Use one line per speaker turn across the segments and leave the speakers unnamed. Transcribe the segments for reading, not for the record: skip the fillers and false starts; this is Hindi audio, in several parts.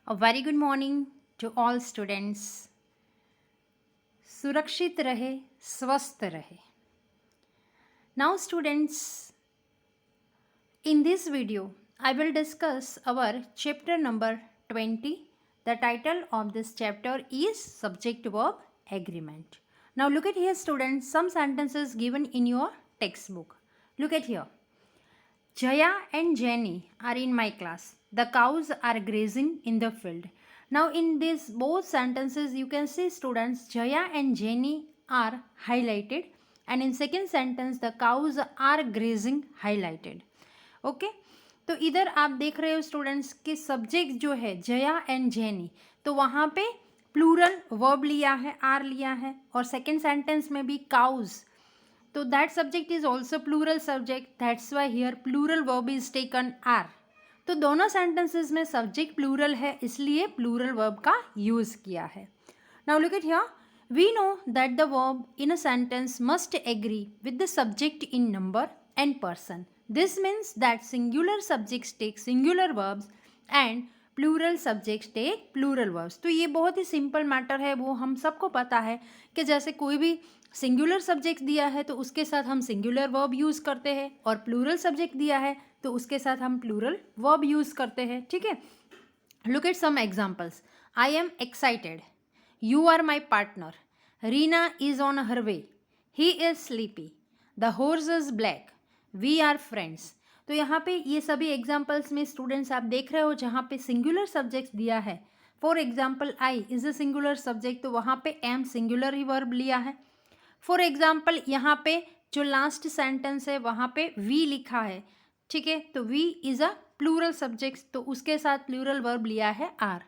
A very good morning to all students. सुरक्षित रहे, स्वस्थ रहे. Now students, in this video, I will discuss our chapter number 20. The title of this chapter is Subject Verb Agreement. Now look at here students, some sentences given in your textbook. Look at here. Jaya and Jenny are in my class. The cows are grazing in the field. Now in these both sentences you can see students Jaya and Jenny are highlighted and in second sentence the cows are grazing highlighted. Okay तो इधर आप देख रहे हो स्टूडेंट्स कि सब्जेक्ट जो है जया एंड जेनी तो वहाँ पे प्लूरल वर्ब लिया है आर लिया है और सेकेंड सेंटेंस में भी काउज तो that subject is also plural subject that's why here plural verb is taken are तो दोनों सेंटेंसेस में सब्जेक्ट प्लूरल है इसलिए प्लूरल वर्ब का यूज किया है. Now look at here we know that the verb in a sentence must agree with the subject in number and person. This means that singular subjects take singular verbs and plural subjects take plural verbs. तो ये बहुत ही सिंपल मैटर है, वो हम सबको पता है कि जैसे कोई भी सिंगुलर सब्जेक्ट दिया है तो उसके साथ हम सिंगुलर वर्ब यूज़ करते हैं और प्लूरल सब्जेक्ट दिया है तो उसके साथ हम प्लूरल वर्ब यूज़ करते हैं. ठीक है, look at some examples. I am excited, you are my partner, Reena is on her way, he is sleepy, the horse is black, we are friends. तो यहाँ पे ये सभी एग्जाम्पल्स में स्टूडेंट्स आप देख रहे हो जहाँ पे सिंगुलर सब्जेक्ट दिया है. For example I is a singular subject तो वहाँ पे एम सिंगुलर ही वर्ब लिया है. फॉर एग्जाम्पल यहाँ पे जो लास्ट सेंटेंस है वहाँ पे वी लिखा है. ठीक है, तो we is a plural subject तो उसके साथ प्लूरल वर्ब लिया है आर.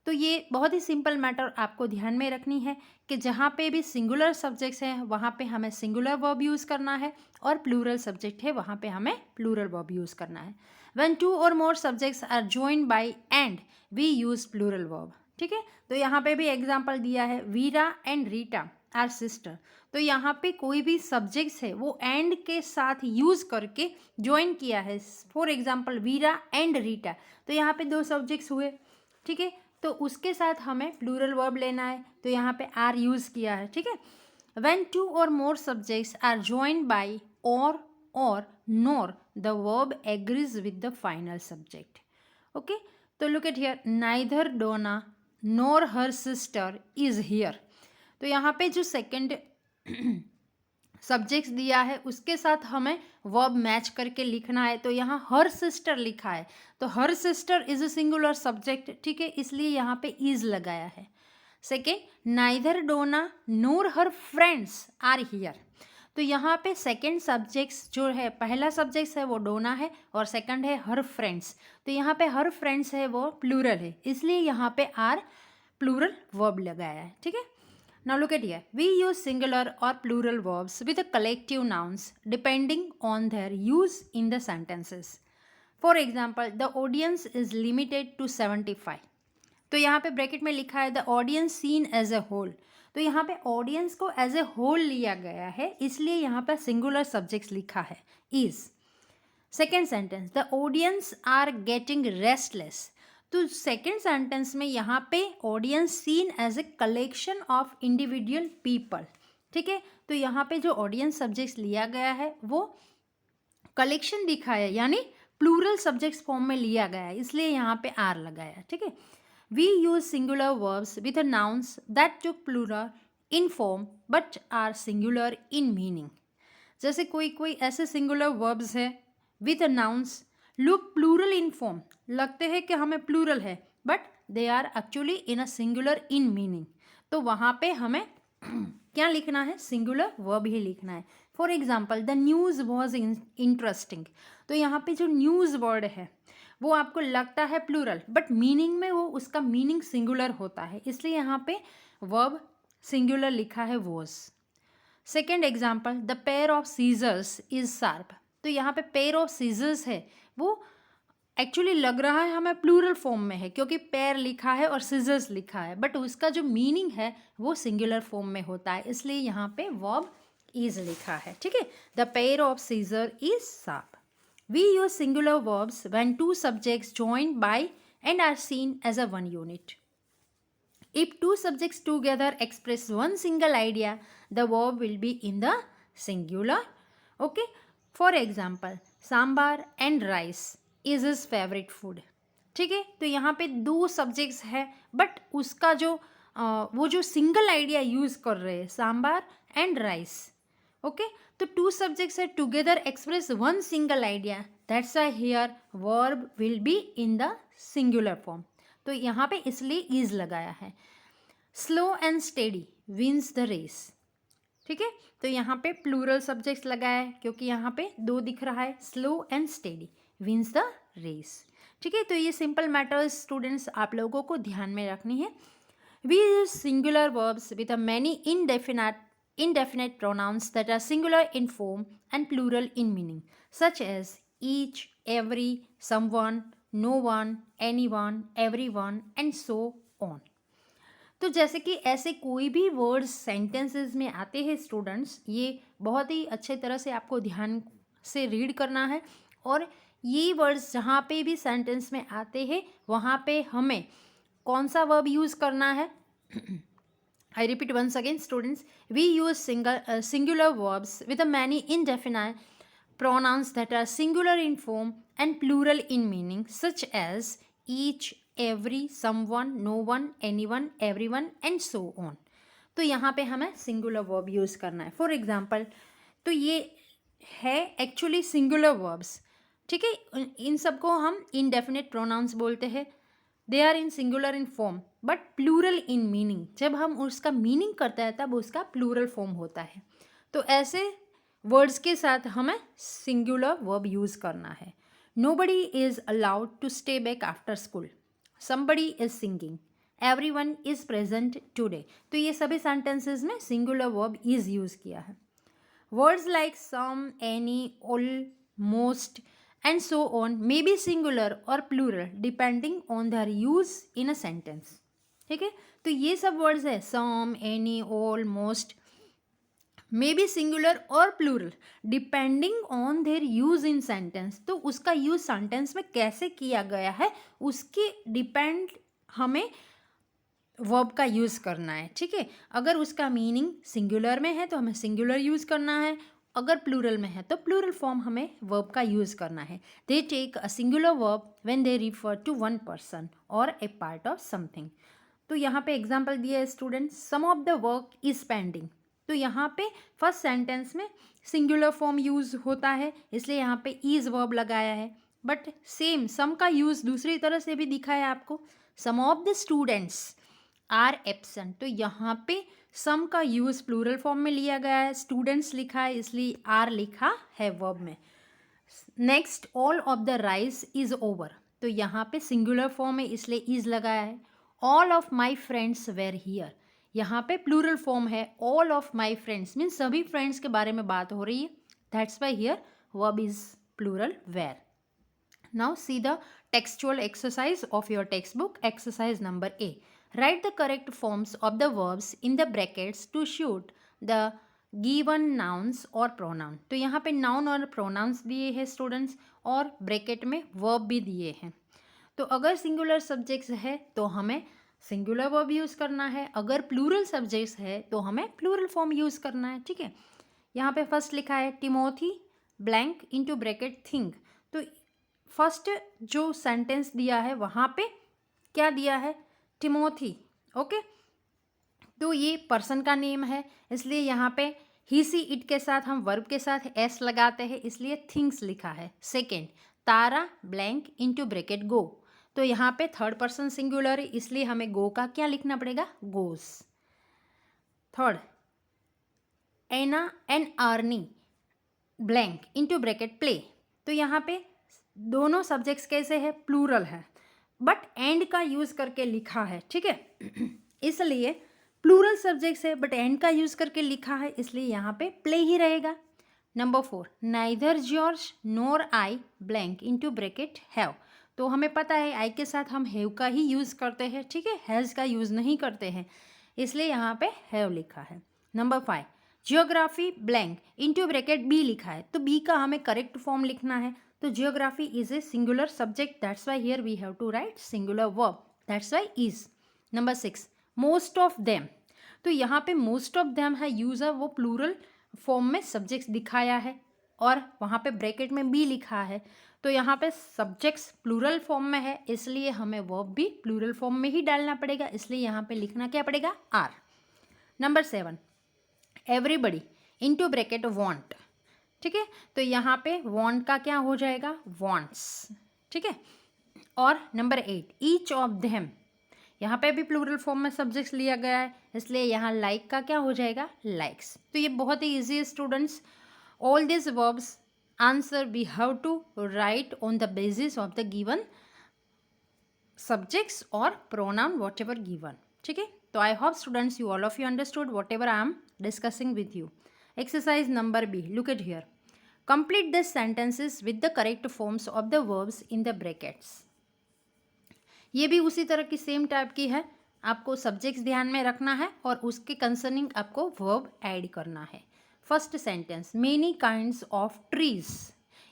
तो ये बहुत ही सिंपल मैटर आपको ध्यान में रखनी है कि जहाँ पे भी सिंगुलर सब्जेक्ट्स हैं वहाँ पे हमें सिंगुलर वर्ब यूज़ करना है और प्लूरल सब्जेक्ट है वहाँ पे हमें प्लूरल वर्ब यूज़ करना है. व्हेन टू और more subjects are joined by and we use plural verb. ठीक है, तो यहाँ पे भी एग्जाम्पल दिया है Veera and Rita are sister. तो यहाँ पे कोई भी सब्जेक्ट्स है वो एंड के साथ यूज़ करके ज्वाइन किया है. For example Veera and Rita तो यहाँ पे दो सब्जेक्ट्स हुए. ठीक है, तो उसके साथ हमें प्लूरल वर्ब लेना है तो यहाँ पे आर यूज़ किया है. ठीक है, व्हेन टू और more subjects are joined by or nor the verb agrees with the final subject. Okay, तो look at here neither Dona nor her sister is here. तो यहाँ पे जो सेकंड सब्जेक्ट्स दिया है उसके साथ हमें वर्ब मैच करके लिखना है. तो यहाँ हर सिस्टर लिखा है तो her sister is a singular subject. ठीक है, इसलिए यहाँ पे इज लगाया है. Second neither Dona nor her friends are here. तो यहाँ पे सेकेंड सब्जेक्ट्स जो है पहला सब्जेक्ट्स है वो डोना है और सेकंड है हर फ्रेंड्स. तो यहाँ पे हर फ्रेंड्स है वो प्लूरल है इसलिए यहाँ पे आर प्लूरल वर्ब लगाया है. ठीक है, now look at here. We use singular or plural verbs with the collective nouns depending on their use in the sentences. For example, the audience is limited to 75. तो यहाँ पे ब्रैकेट में लिखा है the audience seen as a whole. तो यहाँ पे ऑडियंस को एज ए होल लिया गया है इसलिए यहाँ पे सिंगुलर सब्जेक्ट्स लिखा है is. Second sentence the audience are getting restless. तो सेकेंड सेंटेंस में यहाँ पे audience seen as a collection of individual people. ठीक है, तो यहाँ पे जो ऑडियंस सब्जेक्ट्स लिया गया है वो कलेक्शन दिखाया यानी प्लूरल सब्जेक्ट्स फॉर्म में लिया गया है इसलिए यहाँ पे आर लगाया. ठीक है, we use singular verbs with nouns that took plural in form but are singular in meaning. जैसे कोई कोई ऐसे सिंगुलर वर्ब्स है with nouns look plural in form, लगते हैं कि हमें प्लूरल है but they are actually in a singular in meaning. तो वहाँ पे हमें क्या लिखना है, सिंगुलर वर्ब ही लिखना है. For example the news was interesting. तो यहाँ पे जो न्यूज़ वर्ड है वो आपको लगता है प्लूरल बट मीनिंग में वो उसका मीनिंग सिंगुलर होता है इसलिए यहाँ पे वर्ब सिंगुलर लिखा है was. Second example the pair of scissors is sharp. तो यहाँ पे पेयर ऑफ सीजर्स है वो एक्चुअली लग रहा है हमें प्लूरल फॉर्म में है क्योंकि पेयर लिखा है और सीजर्स लिखा है बट उसका जो मीनिंग है वो सिंगुलर फॉर्म में होता है इसलिए यहाँ पे वर्ब इज लिखा है. ठीक है, the pair of scissor is sharp. We use singular verbs when two subjects joined by and are seen as a one unit. If two subjects together express one single idea, the verb will be in the singular. Okay. For example, sambar and rice is his favorite food. ठीक है, तो यहाँ पे दो सब्जेक्ट्स है बट उसका जो वो जो सिंगल आइडिया यूज़ कर रहे हैं सांबार एंड राइस. ओके, तो टू सब्जेक्ट्स है together express one single idea, that's why here verb will be in the singular form. तो यहाँ पे इसलिए इज लगाया है. Slow and steady wins the race. ठीक है, तो यहाँ पे प्लूरल सब्जेक्ट्स लगाया है क्योंकि यहाँ पे दो दिख रहा है. Slow and steady wins the race. ठीक है, तो ये सिंपल मैटर्स स्टूडेंट्स आप लोगों को ध्यान में रखनी है. We use singular verbs with a many indefinite pronouns that are singular in form and plural in meaning, such as each, every, someone, no one, anyone, everyone, and so on. तो जैसे कि ऐसे कोई भी वर्ड्स सेंटेंसेस में आते हैं स्टूडेंट्स, ये बहुत ही अच्छे तरह से आपको ध्यान से रीड करना है. और ये वर्ड्स जहाँ पे भी सेंटेंस में आते हैं वहाँ पे हमें कौन सा वर्ब यूज़ करना है. I repeat once again, students. We use singular verbs with a many indefinite pronouns that are singular in form and plural in meaning, such as each, every, someone, no one, anyone, everyone, and so on. तो यहाँ पे हमें singular verb use करना है. For example, तो ये है एक्चुअली singular verbs. ठीक है, इन सबको हम indefinite pronouns बोलते हैं. They are in singular in form but plural in meaning. जब हम उसका मीनिंग करते हैं तब उसका प्लूरल फॉर्म होता है. तो ऐसे वर्ड्स के साथ हमें सिंगुलर वर्ब यूज़ करना है. Nobody is allowed to stay back after school. Somebody is singing. Everyone is present today. तो ये सभी सेंटेंसेस में सिंगुलर वर्ब इज़ यूज़ किया है. Words like some, any, all, most and so on may be singular or plural depending on their use in a sentence. ठीक है, तो ये सब वर्ड्स है some, any, all, most may be singular or plural depending on their use in sentence. तो उसका यूज सेंटेंस में कैसे किया गया है उसके डिपेंड हमें वर्ब का यूज़ करना है. ठीक है, अगर उसका मीनिंग सिंगुलर में है तो हमें सिंगुलर यूज़ करना है, अगर प्लूरल में है तो प्लूरल फॉर्म हमें वर्ब का यूज़ करना है. They take a singular verb when they refer to one person और ए पार्ट ऑफ समथिंग. तो यहाँ पे एग्जांपल दिया है students. Some of the work is pending. तो यहाँ पे फर्स्ट सेंटेंस में सिंगुलर फॉर्म यूज़ होता है इसलिए यहाँ पे इज वर्ब लगाया है. बट सेम सम का यूज़ दूसरी तरह से भी दिखा है आपको. Some of the students are absent. तो यहाँ पे सम का यूज़ प्लूरल फॉर्म में लिया गया है. स्टूडेंट्स लिखा है इसलिए आर लिखा है वर्ब में. Next, all of the rice is over. तो यहाँ पे सिंगुलर फॉर्म है इसलिए इज़ लगाया है. All of my friends were here. यहाँ पे प्लूरल फॉर्म है. All of my friends means सभी फ्रेंड्स के बारे में बात हो रही है. That's why here verb is plural were. Now see the textual exercise of your text book. Exercise number A. Write the correct forms of the verbs in the brackets to suit the given nouns or pronoun. तो यहाँ पे noun और pronouns दिए हैं स्टूडेंट्स और ब्रैकेट में verb भी दिए हैं. तो अगर सिंगुलर सब्जेक्ट्स है तो हमें सिंगुलर वर्ब यूज़ करना है. अगर प्लूरल सब्जेक्ट्स है तो हमें प्लूरल फॉर्म यूज़ करना है. ठीक है, यहाँ पे फर्स्ट लिखा है Timothy blank into bracket think. तो फर्स्ट जो सेंटेंस दिया है वहाँ पे क्या दिया है, टिमोथी. ओके, तो ये पर्सन का नेम है इसलिए यहाँ पे ही सी इट के साथ हम वर्ब के साथ एस लगाते हैं इसलिए थिंग्स लिखा है. सेकेंड, तारा ब्लैंक इनटू ब्रैकेट गो. तो यहाँ पे थर्ड पर्सन सिंगुलर है इसलिए हमें गो का क्या लिखना पड़ेगा, goes. Third, Anna and Arnie blank into bracket play. तो यहाँ पे दोनों सब्जेक्ट्स कैसे है, प्लूरल है बट एंड का यूज़ करके लिखा है. ठीक है, इसलिए प्लूरल सब्जेक्ट्स है बट एंड का यूज़ करके लिखा है इसलिए यहाँ पे प्ले ही रहेगा. Number 4, neither George NOR I blank into bracket have. तो हमें पता है आई के साथ हम हैव का ही यूज़ करते हैं. ठीक है, हैज़ का यूज़ नहीं करते हैं इसलिए यहाँ पे हैव लिखा है. Number 5, geography blank into bracket be लिखा है. तो बी का हमें करेक्ट फॉर्म लिखना है. तो geography is a singular subject, that's why here we have to write singular verb, that's why is. Number 6, most of them. तो यहाँ पे मोस्ट ऑफ देम है यूजर, वो प्लूरल फॉर्म में सब्जेक्ट्स दिखाया है और वहाँ पे ब्रैकेट में बी लिखा है. तो यहाँ पे सब्जेक्ट्स प्लूरल फॉर्म में है, इसलिए हमें वर्ब भी प्लूरल फॉर्म में ही डालना पड़ेगा, इसलिए यहाँ पे लिखना क्या पड़ेगा, are. Number 7, everybody into bracket want. ठीक है, तो यहाँ पे वांट का क्या हो जाएगा, वांट्स. ठीक है, और नंबर 8, ईच ऑफ देम. यहाँ पे भी प्लूरल फॉर्म में सब्जेक्ट्स लिया गया है, इसलिए यहाँ लाइक का क्या हो जाएगा, लाइक्स. तो ये बहुत ही ईजी है students. All this verbs answer we have to write on the basis of the given subjects और प्रोनाउन वॉट एवर गिवन. ठीक है, तो I hope students you all of you understood whatever I am discussing with you. Exercise number B, look at here. Complete the sentences with the correct forms of the verbs in the brackets. ये भी उसी तरह की सेम टाइप की है, आपको सब्जेक्ट्स ध्यान में रखना है और उसके कंसर्निंग आपको वर्ब ऐड करना है. First sentence, many kinds of trees.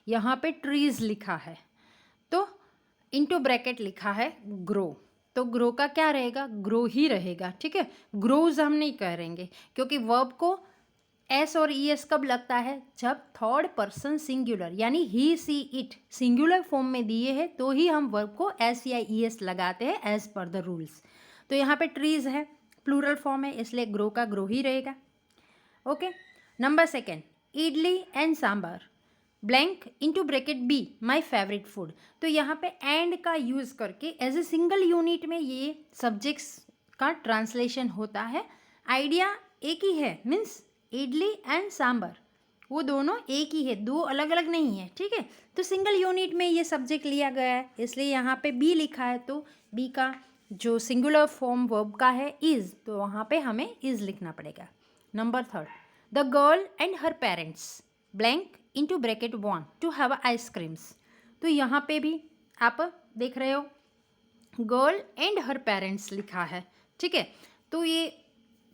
यहाँ पे ट्रीज लिखा है तो इनटू ब्रैकेट लिखा है ग्रो. तो ग्रो का क्या रहेगा, ग्रो ही रहेगा. ठीक है, ग्रोज हम नहीं करेंगे क्योंकि वर्ब को एस और ई एस कब लगता है, जब थर्ड पर्सन सिंगुलर यानी ही सी इट सिंगुलर फॉर्म में दिए हैं तो ही हम वर्ब को एस या ई एस लगाते हैं एज पर द रूल्स. तो यहाँ पे ट्रीज है, प्लूरल फॉर्म है, इसलिए ग्रो का ग्रो ही रहेगा. Okay. Number 2, idli and sambar blank into bracket be my favourite food. तो यहाँ पे एंड का यूज करके एज ए सिंगल यूनिट में ये सब्जेक्ट्स का ट्रांसलेशन होता है. आइडिया एक ही है, मीन्स इडली एंड सांबर वो दोनों एक ही है, दो अलग अलग नहीं है. ठीक है, तो सिंगल यूनिट में ये सब्जेक्ट लिया गया है, इसलिए यहाँ पे बी लिखा है. तो बी का जो सिंगुलर फॉर्म वर्ब का है इज, तो वहाँ पे हमें इज लिखना पड़ेगा. Number 3, the girl and her parents blank into bracket want to have ice creams. तो यहाँ पे भी आप देख रहे हो गर्ल एंड हर पेरेंट्स लिखा है. ठीक है, तो ये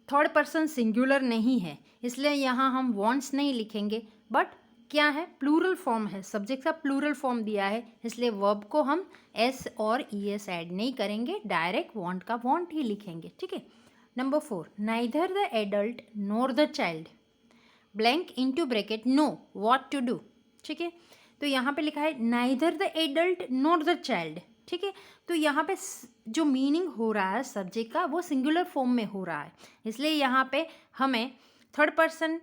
थर्ड पर्सन सिंगुलर नहीं है, इसलिए यहाँ हम वांट्स नहीं लिखेंगे, बट क्या है, प्लूरल फॉर्म है, सब्जेक्ट का प्लूरल फॉर्म दिया है, इसलिए वर्ब को हम एस और ई एस ऐड नहीं करेंगे, डायरेक्ट वांट का वांट ही लिखेंगे. ठीक है. Number 4, neither the adult nor the child blank into bracket know what to do. ठीक है, तो यहाँ पे लिखा है neither the adult nor the child. ठीक है, तो यहाँ पे जो मीनिंग हो रहा है सब्जेक्ट का वो सिंगुलर फॉर्म में हो रहा है, इसलिए यहाँ पे हमें थर्ड पर्सन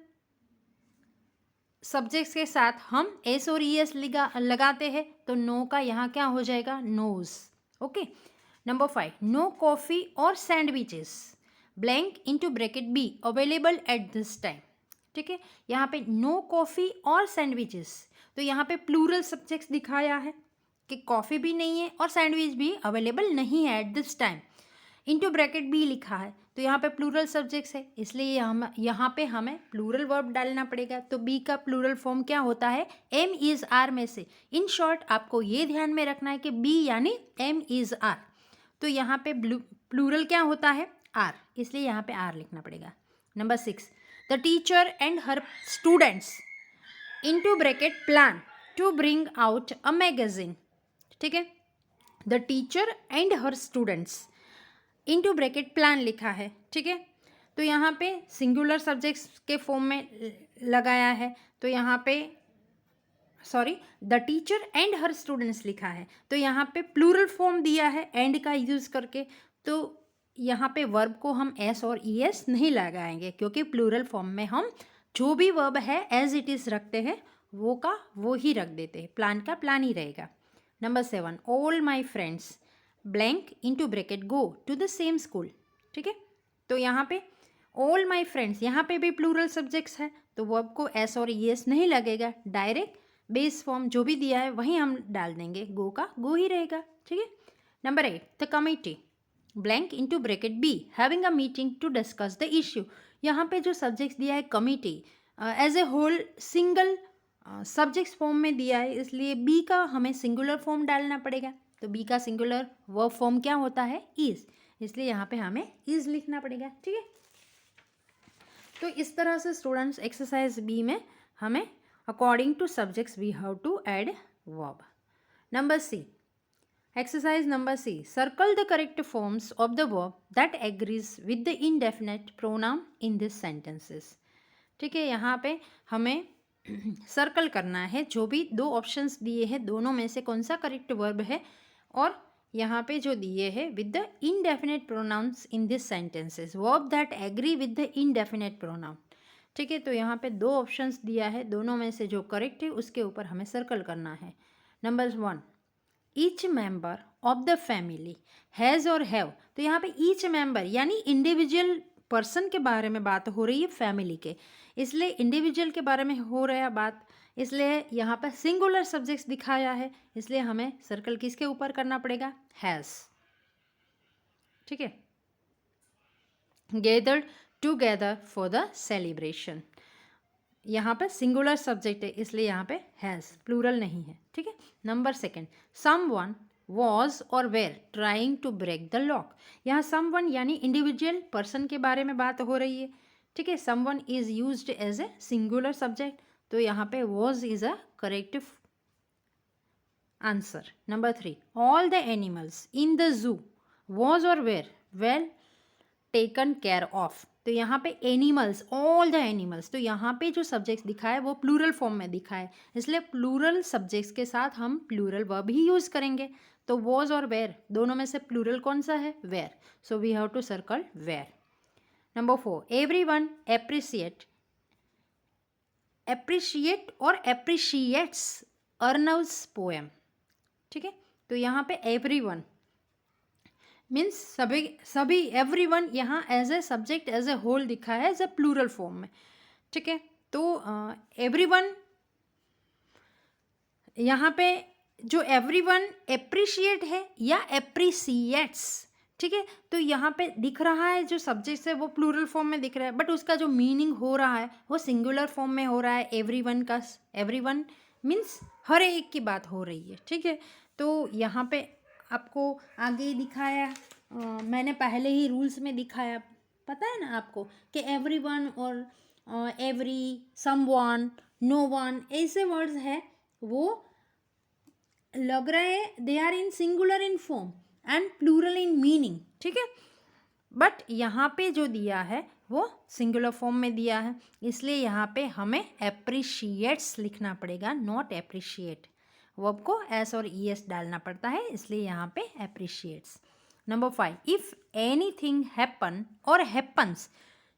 सब्जेक्ट्स के साथ हम एस और ई एस लगाते हैं, तो नो का यहाँ क्या हो जाएगा, knows. Okay. Number 5, no coffee or sandwiches blank into bracket be available at this time. ठीक है, यहाँ पे नो कॉफ़ी और सैंडविचेस, तो यहाँ पे प्लूरल सब्जेक्ट्स दिखाया है कि कॉफ़ी भी नहीं है और सैंडविच भी अवेलेबल नहीं है at this time. Into bracket be लिखा है, तो यहाँ पे प्लूरल सब्जेक्ट्स है, इसलिए हम यहाँ पे हमें प्लूरल वर्ब डालना पड़ेगा. तो बी का प्लूरल फॉर्म क्या होता है, एम इज़ आर में से. इन शॉर्ट आपको ये ध्यान में रखना है कि बी यानी एम इज़ आर, तो यहाँ पे प्लूरल क्या होता है, आर, इसलिए यहाँ पे आर लिखना पड़ेगा. Number 6, the teacher and her students into bracket plan to bring out a magazine. ठीक है, the teacher and her students into bracket plan लिखा है. ठीक है, तो यहाँ पे सिंगुलर सब्जेक्ट्स के फॉर्म में लगाया है, तो यहाँ पे the teacher and her students लिखा है, तो यहाँ पे प्लूरल फॉर्म दिया है एंड का यूज़ करके, तो यहाँ पे वर्ब को हम एस और ई एस नहीं लगाएंगे क्योंकि प्लूरल फॉर्म में हम जो भी वर्ब है एज इट इज़ रखते हैं, वो का वो ही रख देते हैं, प्लान का प्लान ही रहेगा. Number 7, all my friends blank into bracket go to the same school. ठीक है, तो यहाँ पे ऑल माई फ्रेंड्स, यहाँ पे भी प्लूरल सब्जेक्ट्स है, तो वर्ब को एस और ई एस नहीं लगेगा, डायरेक्ट बेस फॉर्म जो भी दिया है वहीं हम डाल देंगे, गो का गो ही रहेगा. ठीक है. Number 8, the committee blank into bracket be having a meeting to discuss the issue. यहाँ पे जो सब्जेक्ट्स दिया है committee as a whole single subjects form में दिया है, इसलिए बी का हमें सिंगुलर फॉर्म डालना पड़ेगा. तो बी का सिंगुलर वर्ब फॉर्म क्या होता है, इज, इसलिए यहाँ पे हमें इज लिखना पड़ेगा. ठीक है, तो इस तरह से स्टूडेंट्स एक्सरसाइज बी में हमें according to subjects we have to add verb. Number C. Exercise number C. Circle the correct forms of the verb that agrees with the indefinite pronoun in these sentences. ठीक है, यहाँ पे हमें सर्कल करना है जो भी दो ऑप्शंस दिए हैं दोनों में से कौन सा करेक्ट वर्ब है, और यहाँ पे जो दिए हैं with the indefinite pronouns in this sentences, verb that agree with the indefinite pronoun. ठीक है, तो यहाँ पे दो ऑप्शंस दिया है, दोनों में से जो करेक्ट है उसके ऊपर हमें सर्कल करना है. Number 1, each member of the family has और हैव. तो यहाँ पे ईच मेंबर यानी इंडिविजुअल पर्सन के बारे में बात हो रही है, फैमिली के, इसलिए इंडिविजुअल के बारे में हो रहा है बात, इसलिए यहाँ पर सिंगुलर सब्जेक्ट्स दिखाया है, इसलिए हमें सर्कल किसके ऊपर करना पड़ेगा, हैज़. ठीक है, gathered together for the celebration, यहाँ पे सिंगुलर सब्जेक्ट है इसलिए यहाँ पे हैज़, प्लूरल नहीं है. ठीक है. नंबर 2, समवन वॉज और were trying to break the lock. यहाँ समवन यानी इंडिविजुअल पर्सन के बारे में बात हो रही है. ठीक है, someone is used as a singular subject, तो यहाँ पे was is a correct answer. Number 3, all the animals in the zoo was और were well taken care of. तो यहाँ पे एनिमल्स, ऑल द एनिमल्स, तो यहाँ पे जो सब्जेक्ट्स दिखा है वो प्लूरल फॉर्म में दिखा है, इसलिए प्लूरल सब्जेक्ट्स के साथ हम प्लूरल वर्ब ही यूज़ करेंगे. तो वॉज और वेर दोनों में से प्लूरल कौन सा है, were, so we have to circle were. Number 4, everyone appreciate और एप्रिशिएट्स अर्नव्स पोएम. ठीक है, तो यहाँ पे एवरीवन मीन्स सभी एवरीवन यहाँ as a subject as a whole दिखा है एज ए प्लूरल फॉर्म में. ठीक है, तो एवरीवन यहाँ पे जो एवरीवन एप्रिशिएट है या एप्रिसिएट्स. ठीक है, तो यहाँ पे दिख रहा है जो सब्जेक्ट है वो प्लूरल फॉर्म में दिख रहा है, बट उसका जो मीनिंग हो रहा है वो सिंगुलर फॉर्म में हो रहा है. एवरीवन का, एवरीवन मीन्स हर एक की बात हो रही है. ठीक है, तो यहाँ पे आपको आगे दिखाया, मैंने पहले ही रूल्स में दिखाया, पता है ना आपको, कि एवरीवन और एवरी, समवन, नो वन, ऐसे वर्ड्स है वो लग रहे हैं they are in singular in form and plural in meaning. ठीक है, बट यहाँ पे जो दिया है वो सिंगुलर फॉर्म में दिया है, इसलिए यहाँ पे हमें एप्रिशिएट्स लिखना पड़ेगा, नॉट एप्रिशिएट. वर्ब को एस और ई एस डालना पड़ता है, इसलिए यहाँ पे appreciates. Number 5, if anything happen और happens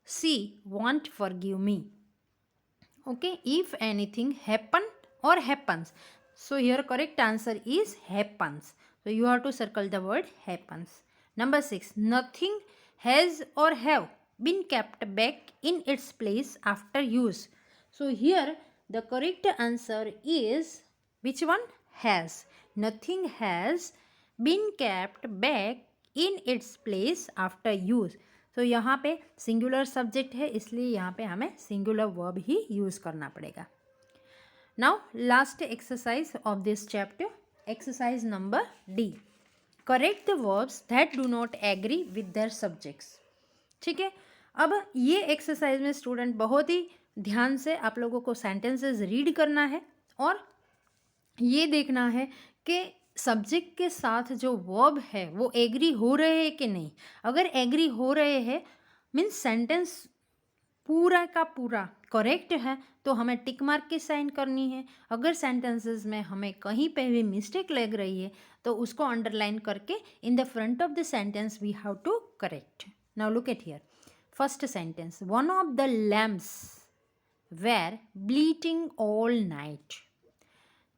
she won't forgive me. Okay, if anything happen और happens, so here correct answer is happens, so you have to circle the word happens. Number 6, nothing has or have been kept back in its place after use. So here the correct answer is which one, has. Nothing has been kept back in its place after use. so यहाँ पे सिंगुलर सब्जेक्ट है इसलिए यहाँ पे हमें सिंगुलर वर्ब ही यूज़ करना पड़ेगा. Now last exercise of this chapter, exercise number D. Correct the verbs that do not agree with their subjects. ठीक है, अब ये एक्सरसाइज में स्टूडेंट बहुत ही ध्यान से आप लोगों को सेंटेंसेस रीड करना है और ये देखना है कि सब्जेक्ट के साथ जो वर्ब है वो एग्री हो रहे हैं कि नहीं. अगर एग्री हो रहे हैं मीन्स सेंटेंस पूरा का पूरा करेक्ट है तो हमें टिक मार्क की साइन करनी है. अगर सेंटेंसेस में हमें कहीं पे भी मिस्टेक लग रही है तो उसको अंडरलाइन करके in the front of the sentence we have to correct. Now look at here, first sentence, one of the lamps were bleating all night.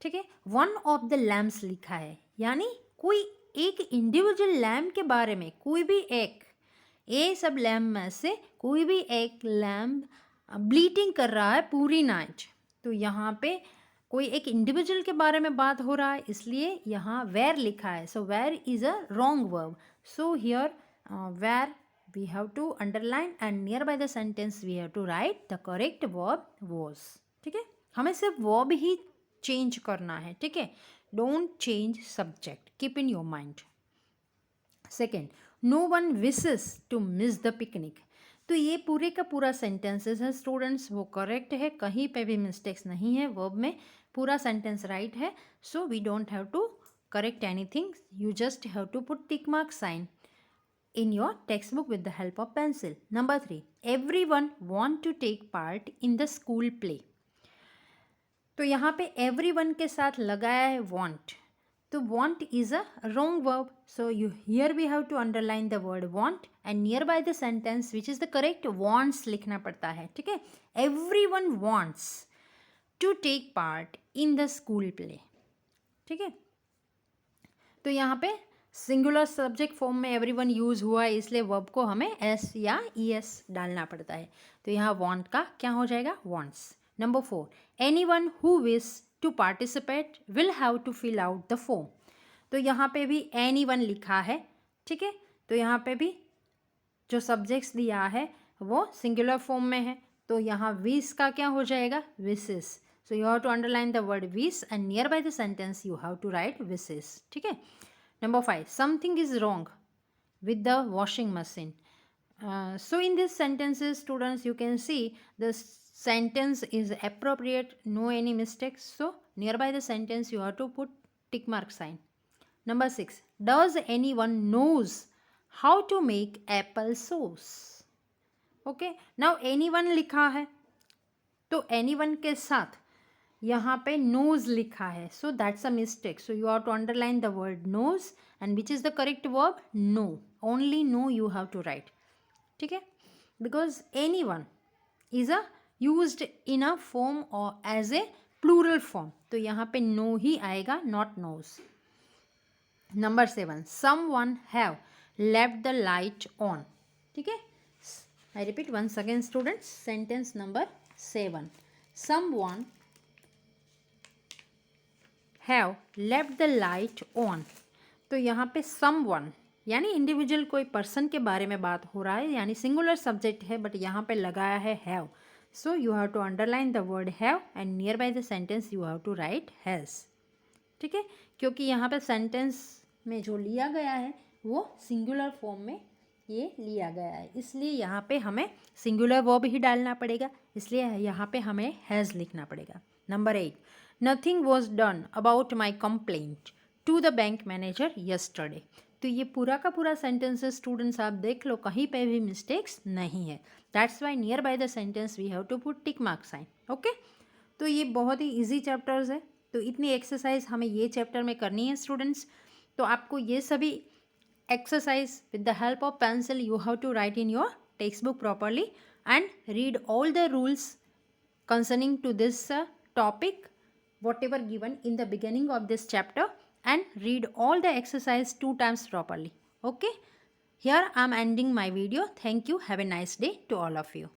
ठीक है, वन ऑफ द लैम्प्स लिखा है यानी कोई एक इंडिविजुअल लैम्प के बारे में, कोई भी एक, ये सब लैम्प में से कोई भी एक लैम्प ब्लीटिंग कर रहा है पूरी नाइट. तो यहाँ पे कोई एक इंडिविजुअल के बारे में बात हो रहा है इसलिए यहाँ वेर लिखा है. So were is a wrong verb, so here were we have to underline and near by the sentence we have to write the correct verb was. ठीक है, हमें सिर्फ वर्ब ही चेंज करना है. ठीक है, don't change subject, keep in your mind. Second, no one wishes to miss the picnic. तो ये पूरे का पूरा सेंटेंसेस है स्टूडेंट्स, वो करेक्ट है, कहीं पे भी मिस्टेक्स नहीं है वर्ब में. पूरा सेंटेंस राइट है, so we don't have to correct anything, you just have to put tick mark sign in your textbook with the help of pencil. Number 3, everyone want to take part in the school play. तो यहाँ पे everyone के साथ लगाया है want. तो want is a wrong verb. So here we have to underline the word want and nearby the sentence which is the correct wants लिखना पड़ता है. ठीक है, everyone wants to take part in the school play. ठीक है, तो यहाँ पे सिंगुलर सब्जेक्ट फॉर्म में एवरीवन यूज़ हुआ है, इसलिए वर्ब को हमें एस या ई एस डालना पड़ता है. तो यहाँ वांट का क्या हो जाएगा, wants. Number 4, anyone who wish to participate will have to fill out the form. तो यहाँ पे भी एनीवन लिखा है. ठीक है, तो यहाँ पे भी जो सब्जेक्ट्स दिया है वो सिंगुलर फॉर्म में है, तो यहाँ विश का क्या हो जाएगा, wishes. So you have to underline the word wish and near by the sentence you have to write wishes. ठीक है. Number 5, something is wrong with the washing machine. So in these sentences, students, you can see the sentence is appropriate, no any mistakes. So nearby the sentence, you have to put tick mark sign. Number 6, does anyone knows how to make apple sauce? Okay, now anyone लिखा है, तो anyone के साथ यहाँ पे नोज लिखा है, so that's a mistake. So you have to underline the word knows and which is the correct verb, know. Only know you have to write. ठीक है, because any one is a used in a form और एज ए प्लूरल फॉर्म, तो यहाँ पे नो ही आएगा, not knows. Number 7, someone have left the light on. ठीक है, I repeat once again students, sentence number 7, someone have left the light on. तो यहाँ पे सम वन यानी इंडिविजुअल कोई पर्सन के बारे में बात हो रहा है, यानी सिंगुलर सब्जेक्ट है, बट यहाँ पे लगाया है have. So you have to underline the word have and near by the sentence you have to write has. ठीक है, क्योंकि यहाँ पे सेंटेंस में जो लिया गया है वो सिंगुलर फॉर्म में ये लिया गया है, इसलिए यहाँ पे हमें सिंगुलर वर्ब ही डालना पड़ेगा, इसलिए यहाँ पे हमें हैज़ लिखना पड़ेगा. Number 8, nothing was done about my complaint to the bank manager yesterday. तो ये पूरा का पूरा सेंटेंस स्टूडेंट्स आप देख लो, कहीं पे भी मिस्टेक्स नहीं है. That's why near by the sentence we have to put tick mark sign. Okay, तो ये बहुत ही ईजी चैप्टर्स है, तो इतनी एक्सरसाइज हमें ये चैप्टर में करनी है स्टूडेंट्स. तो आपको ये सभी exercise with the help of pencil you have to write in your textbook properly and read all the rules concerning to this topic whatever given in the beginning of this chapter, and read all the exercise 2 times properly. Okay, here I am ending my video. Thank you. Have a nice day to all of you.